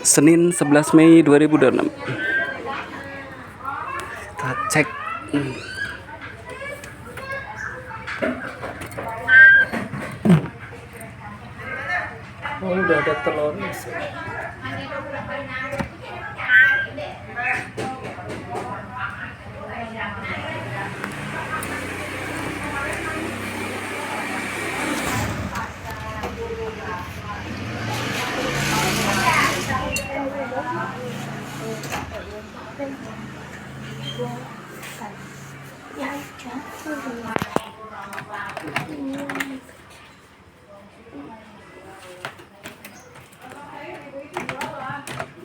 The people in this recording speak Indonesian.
Senin 11 Mei 2026. Kita cek. Oh, udah ada telurnya sih.